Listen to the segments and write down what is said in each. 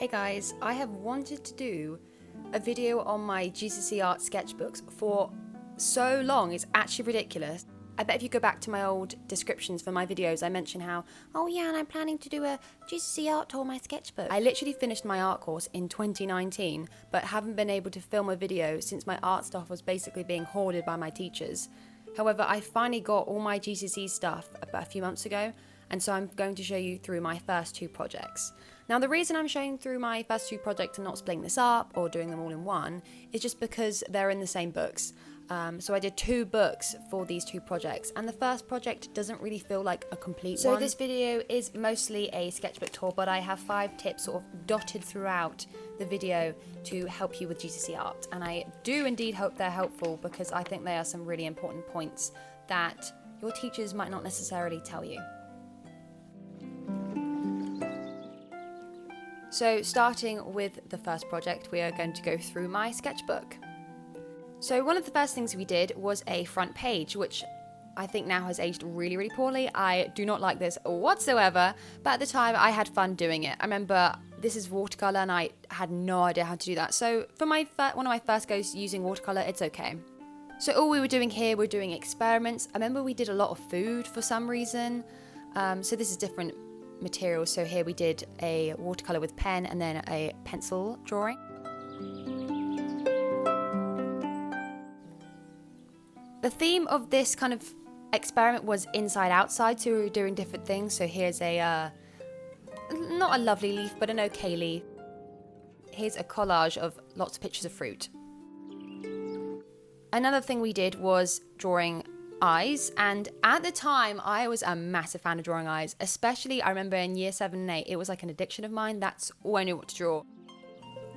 Hey guys, I have wanted to do a video on my GCSE art sketchbooks for so long, it's actually ridiculous. I bet if you go back to my old descriptions for my videos, I mention how, oh yeah, and I'm planning to do a GCSE art tour on my sketchbook. I literally finished my art course in 2019, but haven't been able to film a video since my art stuff was basically being hoarded by my teachers. However, I finally got all my GCSE stuff about a few months ago, and so I'm going to show you through my first two projects. Now, the reason I'm showing through my first two projects and not splitting this up or doing them all in one is just because they're in the same books. So I did two books for these two projects, and the first project doesn't really feel like a complete one. So this video is mostly a sketchbook tour, but I have 5 tips sort of dotted throughout the video to help you with GCSE art, and I do indeed hope they're helpful because I think they are some really important points that your teachers might not necessarily tell you. So starting with the first project, we are going to go through my sketchbook. So one of the first things we did was a front page, which I think now has aged really, really poorly. I do not like this whatsoever, but at the time I had fun doing it. I remember this is watercolor and I had no idea how to do that. So for one of my first goes using watercolor, it's okay. So all we were doing here, we're doing experiments. I remember we did a lot of food for some reason. So this is different materials. So here we did a watercolor with pen and then a pencil drawing. The theme of this kind of experiment was inside outside, so we were doing different things. So here's a not a lovely leaf, but an okay leaf. Here's a collage of lots of pictures of fruit. Another thing we did was drawing eyes, and at the time I was a massive fan of drawing eyes, especially I remember in year 7 and 8 it was like an addiction of mine. That's all I knew what to draw.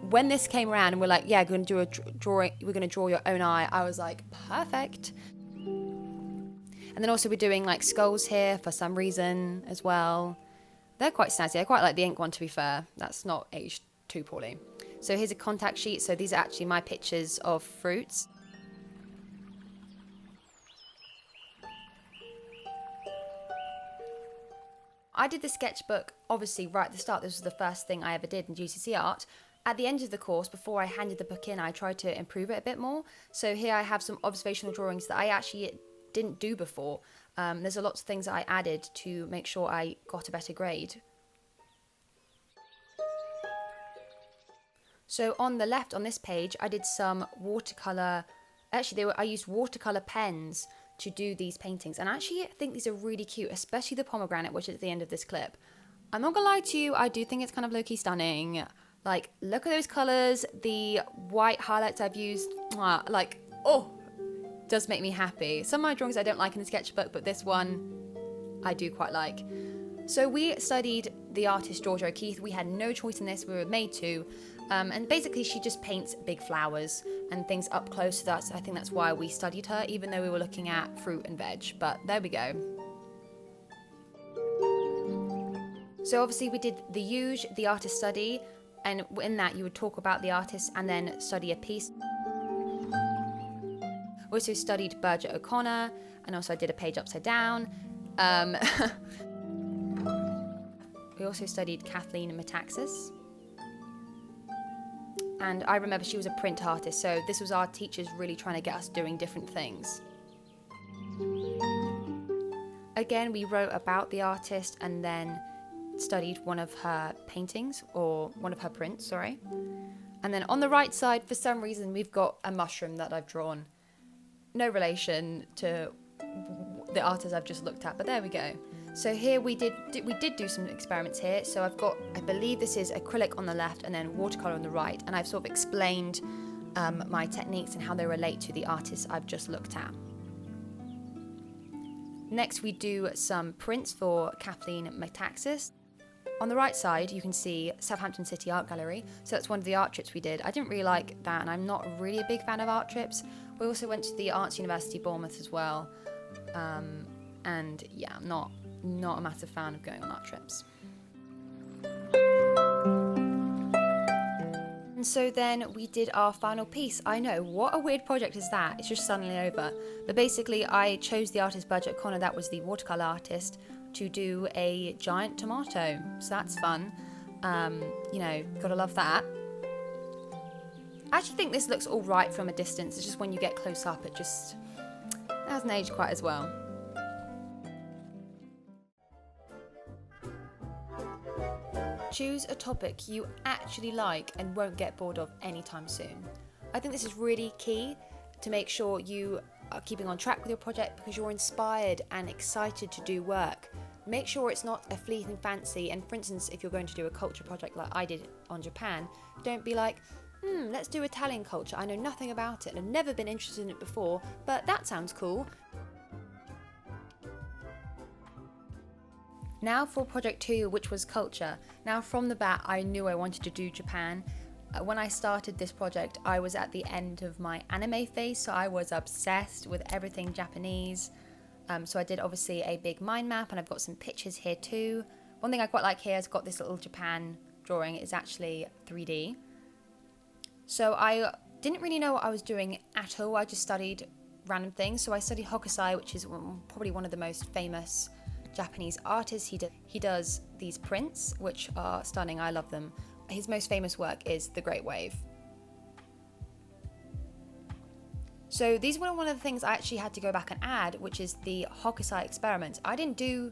When this came around and we're like, yeah, we're going to do we're going to draw your own eye, I was like, perfect. And then also we're doing like skulls here for some reason as well. They're quite snazzy. I quite like the ink one, to be fair. That's not aged too poorly. So here's a contact sheet. So these are actually my pictures of fruits. I did the sketchbook, obviously, right at the start. This was the first thing I ever did in GCSE art. At the end of the course, before I handed the book in, I tried to improve it a bit more. So here I have some observational drawings that I actually didn't do before. There's a lot of things that I added to make sure I got a better grade. So on the left on this page, I did some watercolor. Actually, I used watercolor pens to do these paintings, and I actually think these are really cute, especially the pomegranate, which is at the end of this clip. I'm not gonna lie to you, I do think it's kind of low-key stunning. Like, look at those colors, the white highlights I've used, like, oh, does make me happy. Some of my drawings I don't like in the sketchbook, but this one I do quite like. So we studied the artist Georgia O'Keeffe. We had no choice in this, we were made to. And basically she just paints big flowers and things up close to that. So I think that's why we studied her, even though we were looking at fruit and veg. But there we go. So obviously we did the usual, the artist study, and in that you would talk about the artist and then study a piece. We also studied Berger O'Connor, and also I did a page upside down. We also studied Kathleen Metaxas. And I remember she was a print artist, so this was our teachers really trying to get us doing different things. Again, we wrote about the artist and then studied one of her paintings, or one of her prints, sorry. And then on the right side, for some reason, we've got a mushroom that I've drawn. No relation to the artist I've just looked at, but there we go. So here we did do some experiments here. So I've got, I believe this is acrylic on the left and then watercolor on the right, and I've sort of explained my techniques and how they relate to the artists I've just looked at. Next, we do some prints for Kathleen Metaxas. On the right side, you can see Southampton City Art Gallery. So that's one of the art trips we did. I didn't really like that, and I'm not really a big fan of art trips. We also went to the Arts University Bournemouth as well. And yeah, I'm not a massive fan of going on art trips. And so then we did our final piece. I know, what a weird project is that? It's just suddenly over. But basically, I chose the artist Berger O'Connor, that was the watercolor artist, to do a giant tomato. So that's fun. You know, gotta love that. I actually think this looks all right from a distance. It's just when you get close up, it hasn't aged quite as well. Choose a topic you actually like and won't get bored of anytime soon. I think this is really key to make sure you are keeping on track with your project because you're inspired and excited to do work. Make sure it's not a fleeting fancy, and for instance, if you're going to do a culture project like I did on Japan, don't be like, let's do Italian culture. I know nothing about it and I've never been interested in it before, but that sounds cool. Now for project 2, which was culture. Now from the bat, I knew I wanted to do Japan. When I started this project, I was at the end of my anime phase, so I was obsessed with everything Japanese. So I did obviously a big mind map, and I've got some pictures here too. One thing I quite like here is got this little Japan drawing. It's actually 3D. So I didn't really know what I was doing at all. I just studied random things. So I studied Hokusai, which is probably one of the most famous Japanese artists. He does these prints, which are stunning. I love them. His most famous work is The Great Wave. So these were one of the things I actually had to go back and add, which is the Hokusai experiment. I didn't do,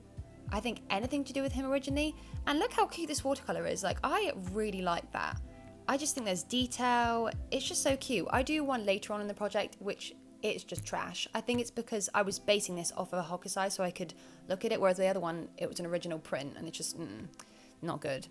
I think, anything to do with him originally. And look how cute this watercolor is. Like, I really like that. I just think there's detail. It's just so cute. I do one later on in the project, which it's just trash. I think it's because I was basing this off of a Hokusai so I could look at it, whereas the other one, it was an original print and it's just not good.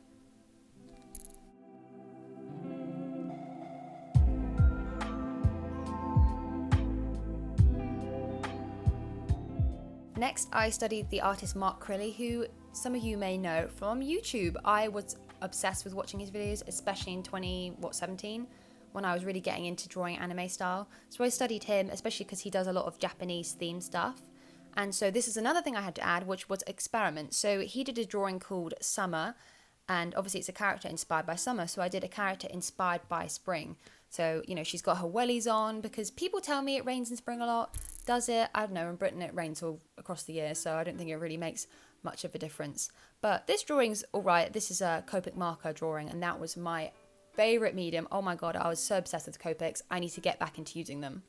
Next, I studied the artist Mark Crilly, who some of you may know from YouTube. I was obsessed with watching his videos, especially in 2017, when I was really getting into drawing anime style. So I studied him, especially because he does a lot of Japanese themed stuff. And so this is another thing I had to add, which was experiment. So he did a drawing called Summer, and obviously it's a character inspired by summer. So I did a character inspired by spring. So, you know, she's got her wellies on because people tell me it rains in spring a lot. Does it? I don't know. In Britain, it rains all across the year, so I don't think it really makes much of a difference. But this drawing's all right. This is a Copic marker drawing, and that was my favorite medium. Oh my god, I was so obsessed with Copics. I need to get back into using them.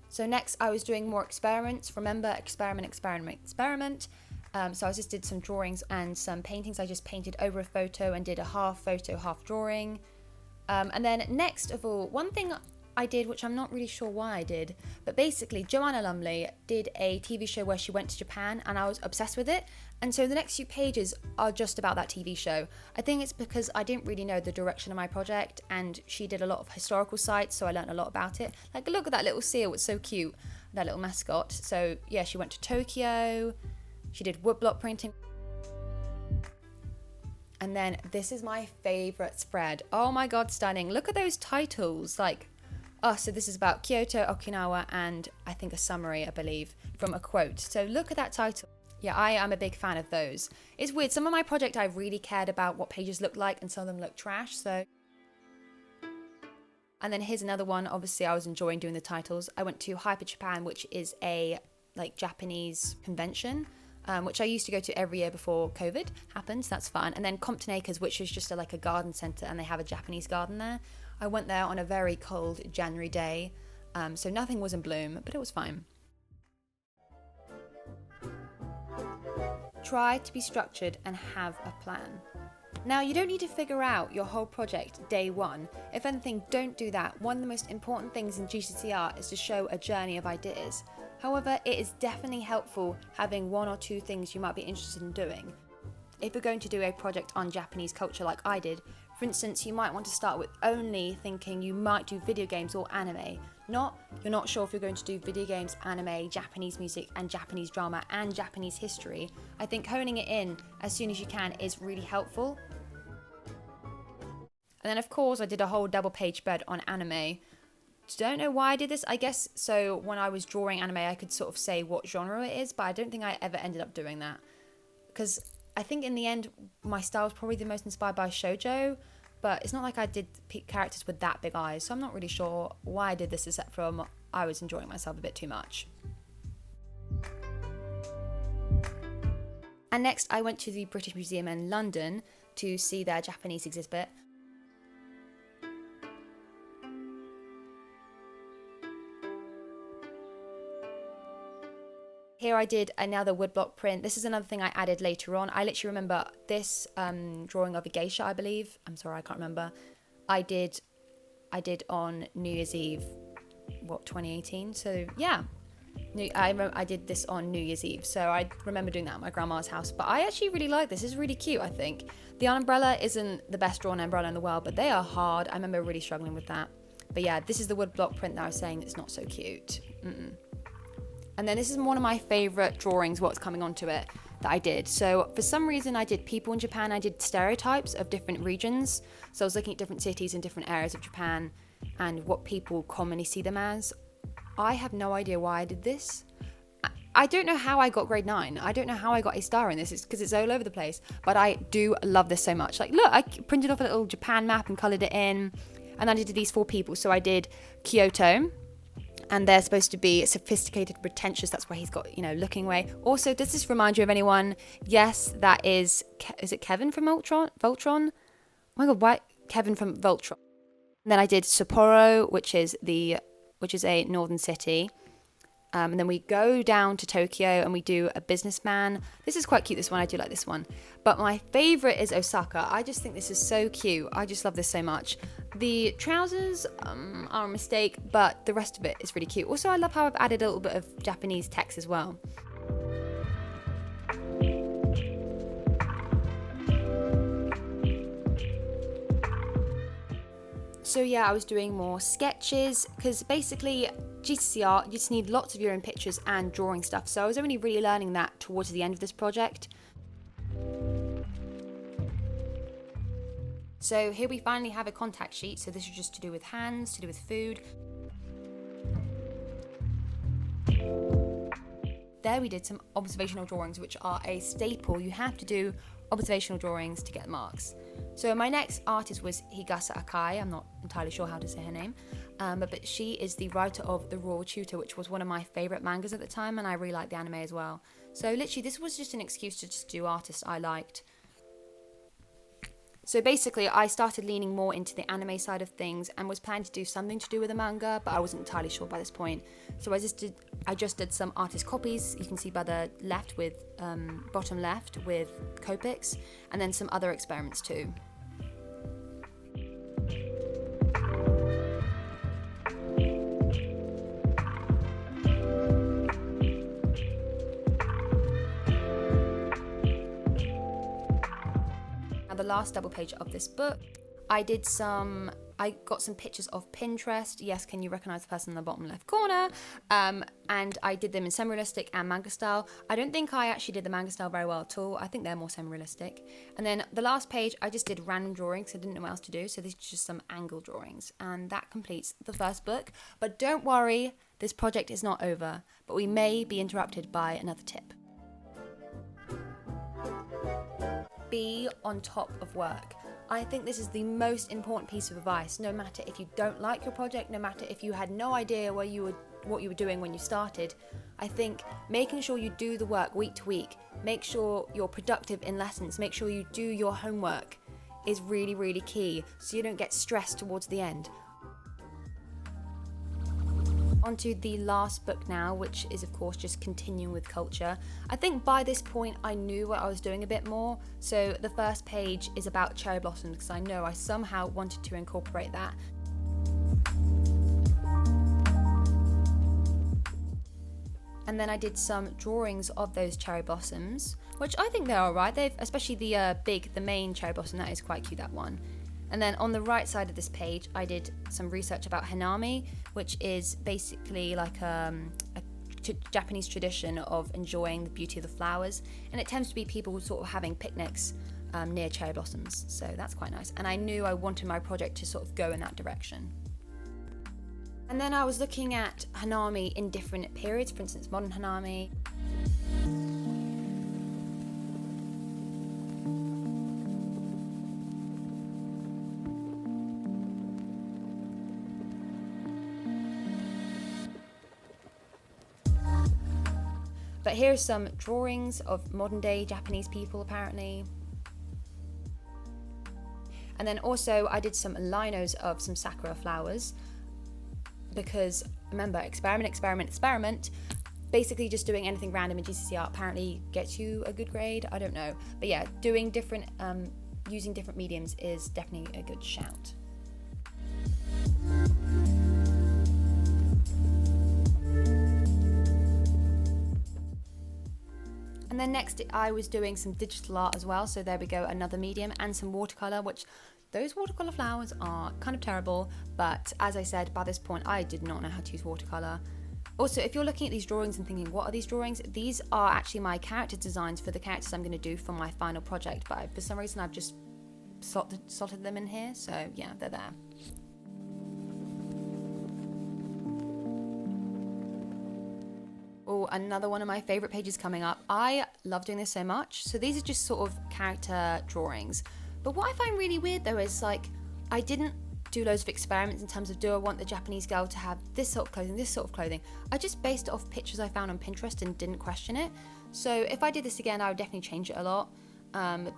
So next, I was doing more experiments. Remember, experiment, experiment, experiment. So I just did some drawings and some paintings. I just painted over a photo and did a half photo, half drawing. And then next of all, one thing I did, which I'm not really sure why I did, but basically Joanna Lumley did a TV show where she went to Japan and I was obsessed with it. And so the next few pages are just about that TV show. I think it's because I didn't really know the direction of my project, and she did a lot of historical sites, so I learned a lot about it. Like, look at that little seal, it's so cute, that little mascot. So yeah, she went to Tokyo. She did woodblock printing. And then this is my favorite spread. Oh my god, stunning. Look at those titles. Like, so this is about Kyoto, Okinawa, and I think a summary, I believe, from a quote. So look at that title. Yeah, I am a big fan of those. It's weird. Some of my project I really cared about what pages look like, and some of them look trash, so. And then here's another one. Obviously, I was enjoying doing the titles. I went to Hyper Japan, which is a Japanese convention. Which I used to go to every year before COVID happened, so that's fun. And then Compton Acres, which is just a garden centre, and they have a Japanese garden there. I went there on a very cold January day, so nothing was in bloom, but it was fine. Try to be structured and have a plan. Now, you don't need to figure out your whole project day one. If anything, don't do that. One of the most important things in GCSE art is to show a journey of ideas. However, it is definitely helpful having one or two things you might be interested in doing. If you're going to do a project on Japanese culture like I did, for instance, you might want to start with only thinking you might do video games or anime. You're not sure if you're going to do video games, anime, Japanese music, and Japanese drama, and Japanese history. I think honing it in as soon as you can is really helpful. And then of course I did a whole double page spread on anime. Don't know why I did this. I guess so when I was drawing anime I could sort of say what genre it is, but I don't think I ever ended up doing that. Because I think in the end my style was probably the most inspired by shoujo, but it's not like I did characters with that big eyes, so I'm not really sure why I did this except from I was enjoying myself a bit too much. And next I went to the British Museum in London to see their Japanese exhibit. Here I did another woodblock print. This is another thing I added later on. I literally remember this drawing of a geisha, I believe. I'm sorry, I can't remember. I did on New Year's Eve, 2018? So yeah, I did this on New Year's Eve. So I remember doing that at my grandma's house. But I actually really like this. This is really cute, I think. The umbrella isn't the best drawn umbrella in the world, but they are hard. I remember really struggling with that. But yeah, this is the woodblock print that I was saying that's not so cute. And then this is one of my favourite drawings, what's coming onto it, that I did. So for some reason I did people in Japan. I did stereotypes of different regions. So I was looking at different cities in different areas of Japan and what people commonly see them as. I have no idea why I did this. I don't know how I got grade 9. I don't know how I got a star in this. It's because it's all over the place. But I do love this so much. Like, look, I printed off a little Japan map and coloured it in. And I did these 4 people. So I did Kyoto. And they're supposed to be sophisticated, pretentious. That's why he's got, looking away. Also, does this remind you of anyone? Yes, that is it Kevin from Voltron? Oh my God, why? Kevin from Voltron. And then I did Sapporo, which is a northern city. And then we go down to Tokyo and we do a businessman. This is quite cute, this one. I do like this one. But my favourite is Osaka. I just think this is so cute. I just love this so much. The trousers are a mistake, but the rest of it is really cute. Also, I love how I've added a little bit of Japanese text as well. So yeah, I was doing more sketches because basically GCSE art, you just need lots of your own pictures and drawing stuff. So I was only really learning that towards the end of this project. So here we finally have a contact sheet. So this is just to do with hands, to do with food. There we did some observational drawings, which are a staple. You have to do observational drawings to get marks. So my next artist was Higasa Akai. I'm not entirely sure how to say her name, but she is the writer of The Royal Tutor, which was one of my favourite mangas at the time, and I really liked the anime as well. So literally this was just an excuse to just do artists I liked. So basically I started leaning more into the anime side of things and was planning to do something to do with the manga, but I wasn't entirely sure by this point. So I just did some artist copies. You can see by the left with bottom left with Copics, and then some other experiments too. Now the last double page of this book, I got some pictures of Pinterest. Yes, can you recognize the person in the bottom left corner? And I did them in semi-realistic and manga style. I don't think I actually did the manga style very well at all. I think they're more semi-realistic. And then the last page, I just did random drawings. I didn't know what else to do. So this is just some angle drawings. And that completes the first book. But don't worry, this project is not over. But we may be interrupted by another tip. Be on top of work. I think this is the most important piece of advice, no matter if you don't like your project, no matter if you had no idea what you were doing when you started. I think making sure you do the work week to week, make sure you're productive in lessons, make sure you do your homework is really, really key so you don't get stressed towards the end. On to the last book now, which is of course just continuing with culture. I think by this point I knew what I was doing a bit more. So the first page is about cherry blossoms because I know I somehow wanted to incorporate that. And then I did some drawings of those cherry blossoms, which I think they're alright. Especially the main cherry blossom, that is quite cute, that one. And then on the right side of this page, I did some research about hanami, which is basically like a Japanese tradition of enjoying the beauty of the flowers. And it tends to be people sort of having picnics near cherry blossoms. So that's quite nice. And I knew I wanted my project to sort of go in that direction. And then I was looking at hanami in different periods, for instance, modern hanami. But here are some drawings of modern day Japanese people apparently. And then also I did some linos of some sakura flowers because remember, experiment, experiment, experiment. Basically just doing anything random in GCSE art apparently gets you a good grade. I don't know. But yeah, doing different, using different mediums is definitely a good shout. And then next I was doing some digital art as well. So there we go, another medium, and some watercolor, which those watercolor flowers are kind of terrible. But as I said, by this point, I did not know how to use watercolor. Also, if you're looking at these drawings and thinking, what are these drawings? These are actually my character designs for the characters I'm going to do for my final project. But for some reason, I've just slotted them in here. So yeah, they're there. Oh, another one of my favorite pages coming up. I love doing this so much. So these are just sort of character drawings. But what I find really weird though is like, I didn't do loads of experiments in terms of, do I want the Japanese girl to have this sort of clothing, this sort of clothing? I just based it off pictures I found on Pinterest and didn't question it. So if I did this again, I would definitely change it a lot,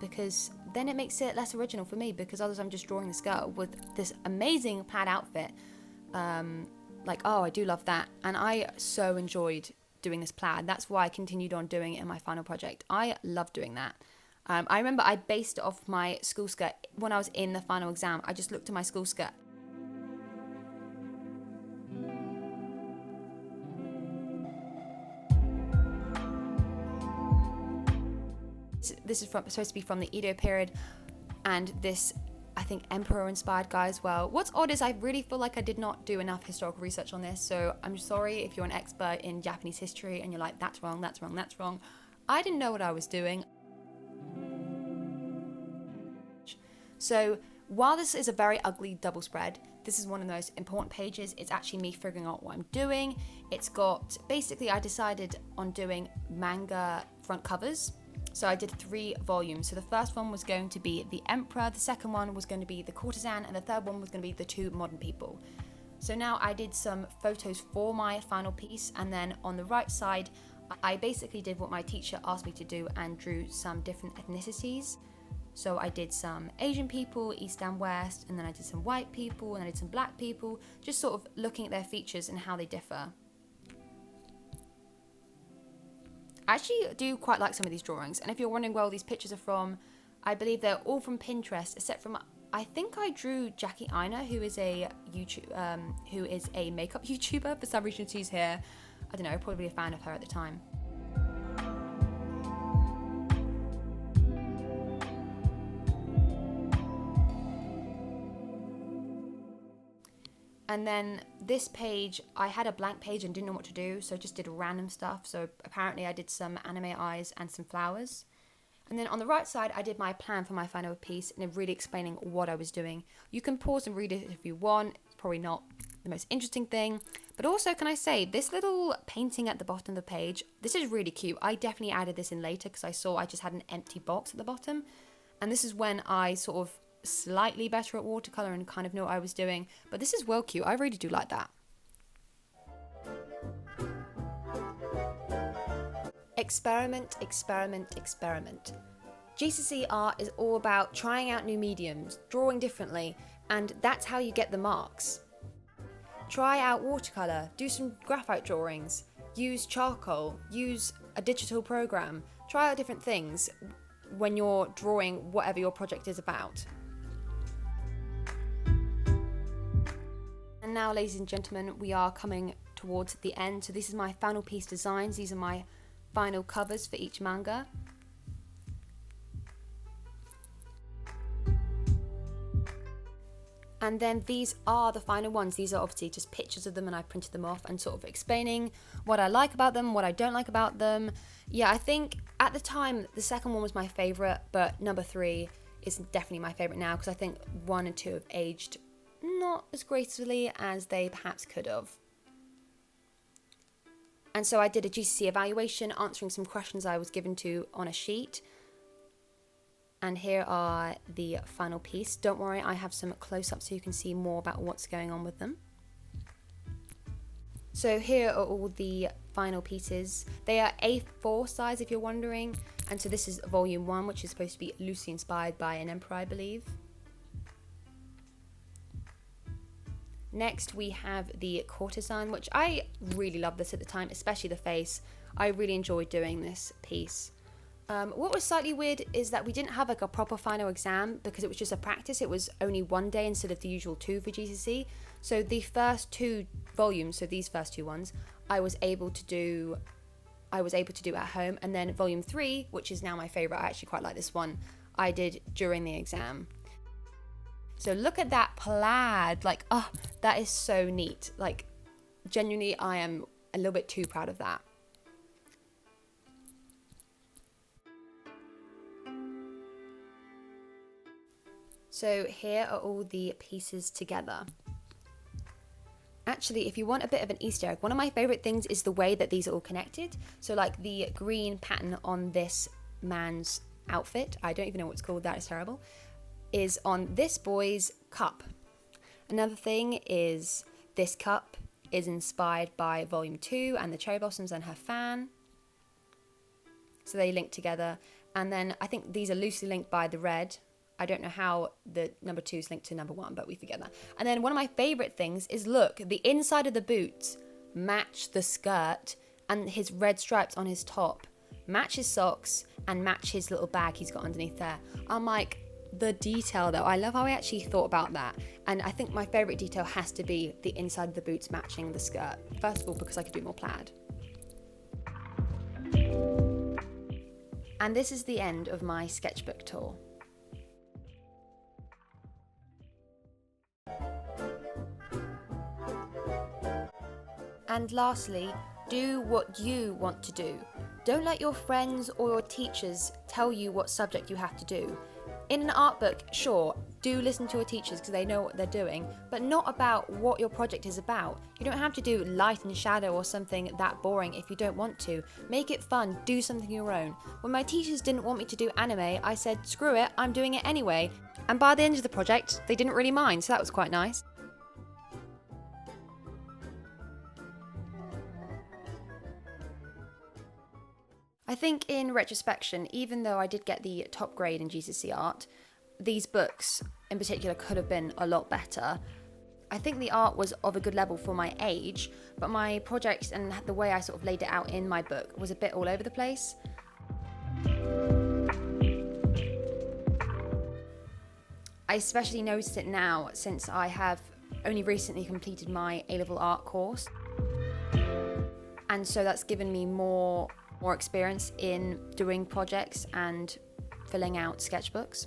because then it makes it less original for me, because otherwise I'm just drawing this girl with this amazing plaid outfit. Like, oh, I do love that. And I so enjoyed doing this plaid. That's why I continued on doing it in my final project. I love doing that. I remember I based it off my school skirt. When I was in the final exam, I just looked at my school skirt. This is supposed to be from the Edo period, and this, I think, emperor-inspired guy as well. What's odd is I really feel like I did not do enough historical research on this, so I'm sorry if you're an expert in Japanese history and you're like, that's wrong, that's wrong, that's wrong. I didn't know what I was doing. So while this is a very ugly double spread, this is one of the most important pages. It's actually me figuring out what I'm doing. It's got, basically I decided on doing manga front covers. So I did 3 volumes. So the first one was going to be the emperor, the second one was going to be the courtesan, and the third one was going to be the 2 modern people. So now I did some photos for my final piece, and then on the right side, I basically did what my teacher asked me to do and drew some different ethnicities. So I did some Asian people, East and West, and then I did some white people, and I did some black people, just sort of looking at their features and how they differ. I actually do quite like some of these drawings, and if you're wondering where all these pictures are from, I believe they're all from Pinterest, except from, I think I drew Jackie Aina, who is a makeup YouTuber. For some reason she's here. I don't know, probably a fan of her at the time. And then this page, I had a blank page and didn't know what to do, so I just did random stuff. So apparently I did some anime eyes and some flowers. And then on the right side, I did my plan for my final piece and really explaining what I was doing. You can pause and read it if you want. It's probably not the most interesting thing. But also, can I say, this little painting at the bottom of the page, this is really cute. I definitely added this in later because I saw I just had an empty box at the bottom. And this is when I sort of slightly better at watercolor and kind of know what I was doing, but this is well cute. I really do like that. Experiment, experiment, experiment. GCSE art is all about trying out new mediums, drawing differently, and that's how you get the marks. Try out watercolor, do some graphite drawings, use charcoal, use a digital program, try out different things when you're drawing whatever your project is about. And now, ladies and gentlemen, we are coming towards the end. So this is my final piece designs. These are my final covers for each manga. And then these are the final ones. These are obviously just pictures of them and I printed them off and sort of explaining what I like about them, what I don't like about them. Yeah, I think at the time the second one was my favourite, but number 3 is definitely my favourite now because I think 1 and 2 have aged not as gracefully as they perhaps could have. And so I did a GCSE evaluation answering some questions I was given to on a sheet. And here are the final piece. Don't worry, I have some close-ups so you can see more about what's going on with them. So here are all the final pieces. They are A4 size if you're wondering, and so this is volume 1, which is supposed to be loosely inspired by an emperor, I believe. Next we have the courtesan, which I really loved this at the time, especially the face. I really enjoyed doing this piece. What was slightly weird is that we didn't have like a proper final exam because it was just a practice. It was only one day instead of the usual 2 for GCSE. So the first 2 volumes, so these first 2 ones, I was able to do at home, and then volume 3, which is now my favorite, I actually quite like this one, I did during the exam. So look at that plaid, like, oh, that is so neat. Like, genuinely, I am a little bit too proud of that. So here are all the pieces together. Actually, if you want a bit of an Easter egg, one of my favorite things is the way that these are all connected. So like the green pattern on this man's outfit, I don't even know what it's called, that is terrible, is on this boy's cup. Another thing is this cup is inspired by volume 2 and the cherry blossoms and her fan. So they link together. And then I think these are loosely linked by the red. I don't know how the number 2 is linked to number 1, but we forget that. And then one of my favorite things is, look, the inside of the boots match the skirt, and his red stripes on his top match his socks and match his little bag he's got underneath there. I'm like, the detail though, I love how I actually thought about that. And I think my favorite detail has to be the inside of the boots matching the skirt. First of all, because I could do more plaid. And this is the end of my sketchbook tour. And lastly, do what you want to do. Don't let your friends or your teachers tell you what subject you have to do. In an art book, sure, do listen to your teachers because they know what they're doing, but not about what your project is about. You don't have to do light and shadow or something that boring if you don't want to. Make it fun, do something your own. When my teachers didn't want me to do anime, I said, screw it, I'm doing it anyway. And by the end of the project, they didn't really mind, so that was quite nice. I think in retrospection, even though I did get the top grade in GCSE art, these books in particular could have been a lot better. I think the art was of a good level for my age, but my projects and the way I sort of laid it out in my book was a bit all over the place. I especially noticed it now since I have only recently completed my A-level art course. And so that's given me more experience in doing projects and filling out sketchbooks.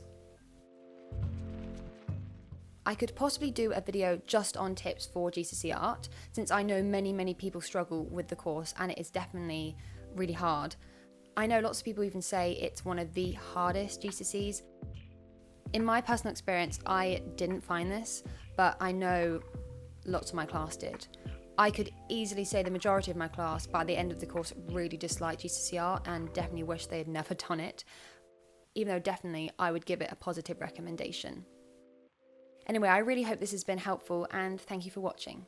I could possibly do a video just on tips for GCSE art, since I know many people struggle with the course and it is definitely really hard. I know lots of people even say it's one of the hardest GCSEs. In my personal experience, I didn't find this, but I know lots of my class did. I could easily say the majority of my class by the end of the course really disliked GCSE art and definitely wish they had never done it, even though definitely I would give it a positive recommendation. Anyway, I really hope this has been helpful and thank you for watching.